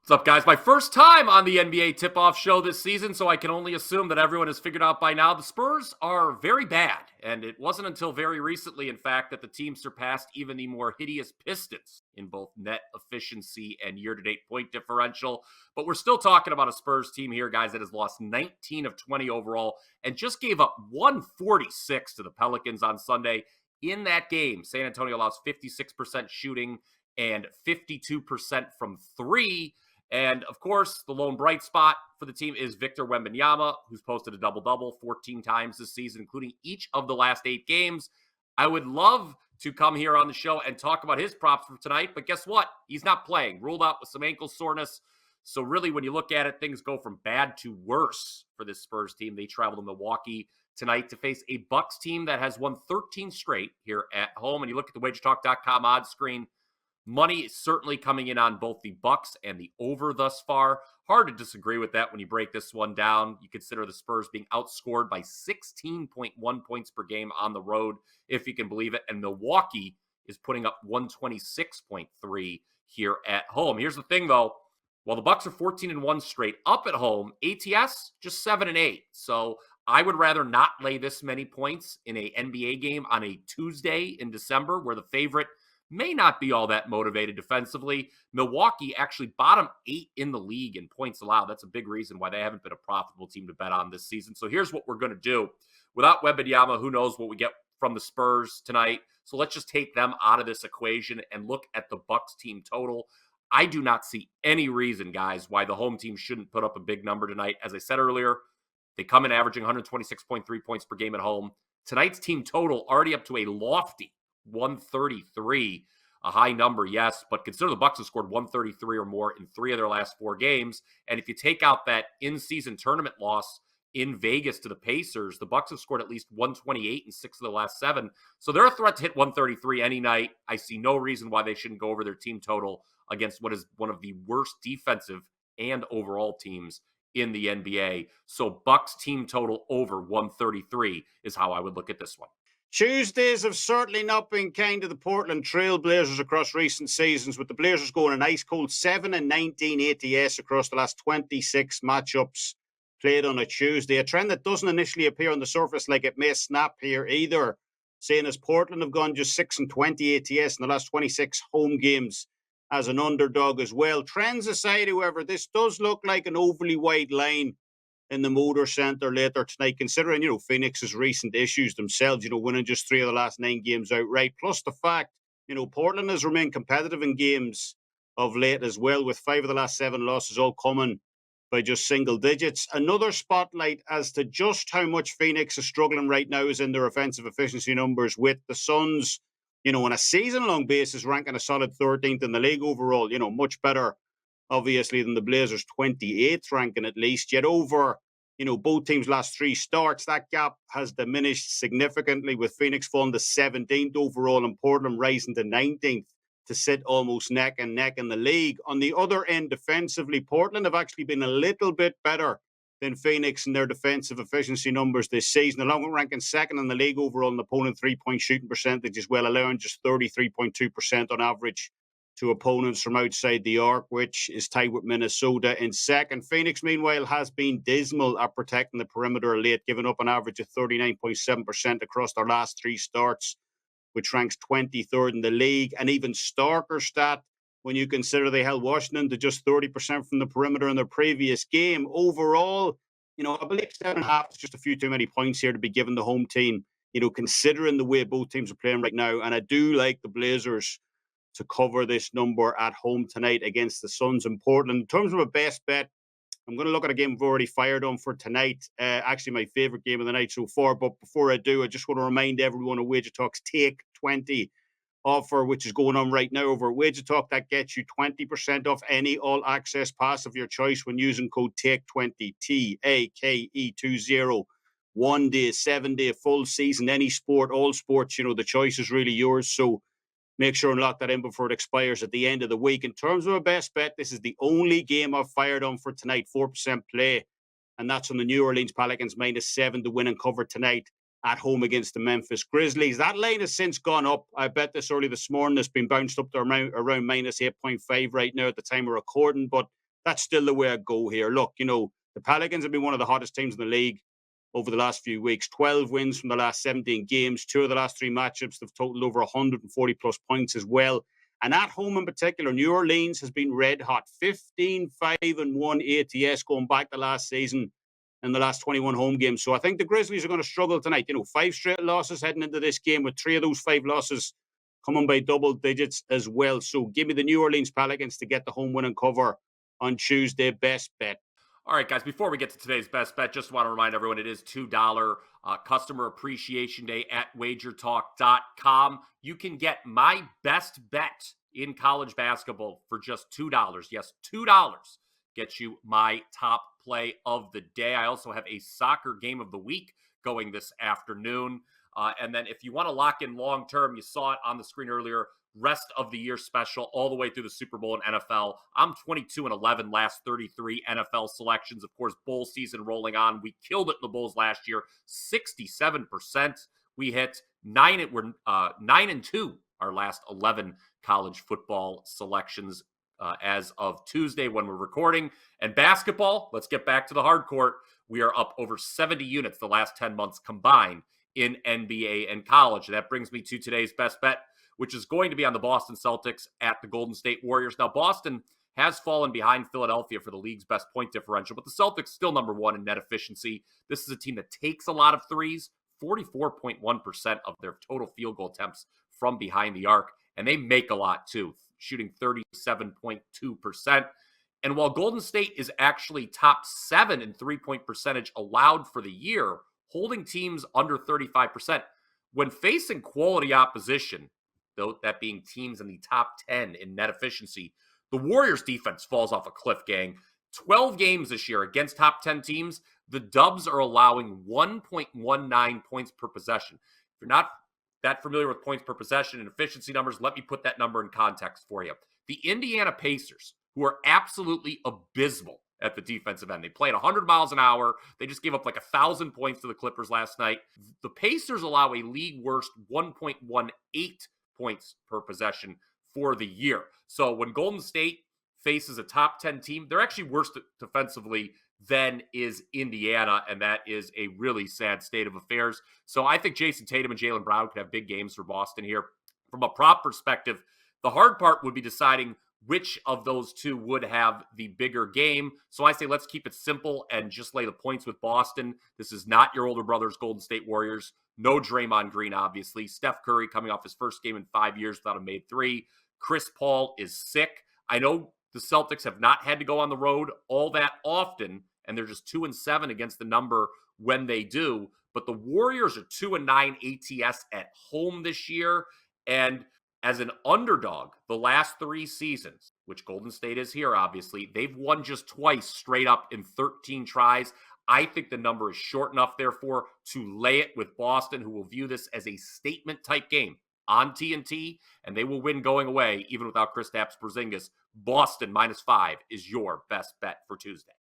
What's up, guys? My first time on the NBA tip-off show this season, so I can only assume that everyone has figured out by now the Spurs are very bad. And it wasn't until very recently, in fact, that the team surpassed even the more hideous Pistons in both net efficiency and year-to-date point differential. But we're still talking about a Spurs team here, guys, that has lost 19 of 20 overall and just gave up 146 to the Pelicans on Sunday. In that game, San Antonio allows 56% shooting and 52% from three. And, of course, the lone bright spot for the team is Victor Wembanyama, who's posted a double-double 14 times this season, including each of the last 8 games. I would love to come here on the show and talk about his props for tonight, but guess what? He's not playing. Ruled out with some ankle soreness. So really, when you look at it, things go from bad to worse for this Spurs team. They travel to Milwaukee tonight to face a Bucks team that has won 13 straight here at home. And you look at the WagerTalk.com odds screen, money is certainly coming in on both the Bucks and the over thus far. Hard to disagree with that when you break this one down. You consider the Spurs being outscored by 16.1 points per game on the road, if you can believe it. And Milwaukee is putting up 126.3 here at home. Here's the thing, though. While the Bucks are 14-1 straight up at home, ATS just 7-8. So I would rather not lay this many points in a NBA game on a Tuesday in December where the favorite may not be all that motivated defensively. Milwaukee actually bottom 8 in the league in points allowed. That's a big reason why they haven't been a profitable team to bet on this season. So here's what we're going to do. Without Wembanyama, who knows what we get from the Spurs tonight. So let's just take them out of this equation and look at the Bucks team total. I do not see any reason, guys, why the home team shouldn't put up a big number tonight. As I said earlier, they come in averaging 126.3 points per game at home. Tonight's team total already up to a lofty 133, a high number, yes, but consider the Bucks have scored 133 or more in 3 of their last 4 games. And if you take out that in-season tournament loss in Vegas to the Pacers, the Bucks have scored at least 128 in 6 of the last 7. So they're a threat to hit 133 any night. I see no reason why they shouldn't go over their team total against what is one of the worst defensive and overall teams in the NBA. So Bucks team total over 133 is how I would look at this one. Tuesdays have certainly not been kind to the Portland Trail Blazers across recent seasons, with the Blazers going an ice cold 7-19 ATS across the last 26 matchups played on a Tuesday. A trend that doesn't initially appear on the surface like it may snap here either, seeing as Portland have gone just 6-20 ATS in the last 26 home games as an underdog as well. Trends aside, however, this does look like an overly wide line in the Motor Center later tonight, considering, Phoenix's recent issues themselves, winning just 3 of the last 9 games outright. Plus the fact, Portland has remained competitive in games of late as well, with 5 of the last 7 losses all coming by just single digits. Another spotlight as to just how much Phoenix is struggling right now is in their offensive efficiency numbers, with the Suns, on a season-long basis, ranking a solid 13th in the league overall, much better obviously than the Blazers' 28th ranking at least. Yet over, both teams' last 3 starts, that gap has diminished significantly, with Phoenix falling to 17th overall and Portland rising to 19th to sit almost neck and neck in the league. On the other end, defensively, Portland have actually been a little bit better than Phoenix in their defensive efficiency numbers this season, along with ranking second in the league overall in opponent three-point shooting percentage as well, allowing just 33.2% on average to opponents from outside the arc, which is tied with Minnesota in second. Phoenix, meanwhile, has been dismal at protecting the perimeter late, giving up an average of 39.7% across their last 3 starts, which ranks 23rd in the league. An even starker stat when you consider they held Washington to just 30% from the perimeter in their previous game. Overall, I believe 7.5 is just a few too many points here to be given the home team, considering the way both teams are playing right now. And I do like the Blazers to cover this number at home tonight against the Suns in Portland. In terms of a best bet, I'm going to look at a game we've already fired on for tonight. Actually, my favorite game of the night so far. But before I do, I just want to remind everyone of WagerTalk's Take 20 offer, which is going on right now over at WagerTalk. That gets you 20% off any all-access pass of your choice when using code TAKE20, TAKE20. 1 day, 7 day, full season, any sport, all sports, the choice is really yours. So make sure and lock that in before it expires at the end of the week. In terms of a best bet, this is the only game I've fired on for tonight, 4% play, and that's on the New Orleans Pelicans -7 to win and cover tonight at home against the Memphis Grizzlies. That line has since gone up. I bet this early this morning. It's been bounced up to around -8.5 right now at the time of recording, but that's still the way I go here. Look, the Pelicans have been one of the hottest teams in the league over the last few weeks. 12 wins from the last 17 games. 2 of the last 3 matchups, they've totaled over 140 plus points as well. And at home in particular, New Orleans has been red hot. 15-5-1 ATS going back to last season in the last 21 home games. So I think the Grizzlies are going to struggle tonight. 5 straight losses heading into this game, with 3 of those 5 losses coming by double digits as well. So give me the New Orleans Pelicans to get the home win and cover on Tuesday. Best bet. All right, guys, before we get to today's best bet, just want to remind everyone it is $2 Customer Appreciation Day at WagerTalk.com. You can get my best bet in college basketball for just $2. Yes, $2 gets you my top play of the day. I also have a soccer game of the week going this afternoon. And then if you want to lock in long term, you saw it on the screen earlier, rest of the year special all the way through the Super Bowl and NFL. I'm 22-11 last 33 NFL selections. Of course, bowl season rolling on. We killed it in the Bowls last year, 67%. We hit 9-2 our last 11 college football selections as of Tuesday when we're recording. And basketball, let's get back to the hard court. We are up over 70 units the last 10 months combined in NBA and college. And that brings me to today's best bet, which is going to be on the Boston Celtics at the Golden State Warriors. Now, Boston has fallen behind Philadelphia for the league's best point differential, but the Celtics still number one in net efficiency. This is a team that takes a lot of threes, 44.1% of their total field goal attempts from behind the arc, and they make a lot too, shooting 37.2%. And while Golden State is actually top 7 in three-point percentage allowed for the year, holding teams under 35%, when facing quality opposition, though that being teams in the top 10 in net efficiency, the Warriors defense falls off a cliff, gang. 12 games this year against top 10 teams, the Dubs are allowing 1.19 points per possession. If you're not that familiar with points per possession and efficiency numbers, let me put that number in context for you. The Indiana Pacers, who are absolutely abysmal at the defensive end. They play at 100 miles an hour. They just gave up like 1,000 points to the Clippers last night. The Pacers allow a league worst 1.18 points per possession for the year. So when Golden State faces a top 10 team, they're actually worse defensively than is Indiana, and that is a really sad state of affairs. So I think Jason Tatum and Jaylen Brown could have big games for Boston here. From a prop perspective, the hard part would be deciding which of those two would have the bigger game. So I say let's keep it simple and just lay the points with Boston. This is not your older brother's Golden State Warriors. No Draymond Green, obviously. Steph Curry coming off his first game in 5 years without a made three. Chris Paul is sick. I know the Celtics have not had to go on the road all that often, and they're just 2-7 against the number when they do. But the Warriors are 2-9 ATS at home this year. And as an underdog, the last 3 seasons, which Golden State is here, obviously, they've won just twice straight up in 13 tries. I think the number is short enough, therefore, to lay it with Boston, who will view this as a statement-type game on TNT, and they will win going away, even without Kristaps Porzingis. Boston -5 is your best bet for Tuesday.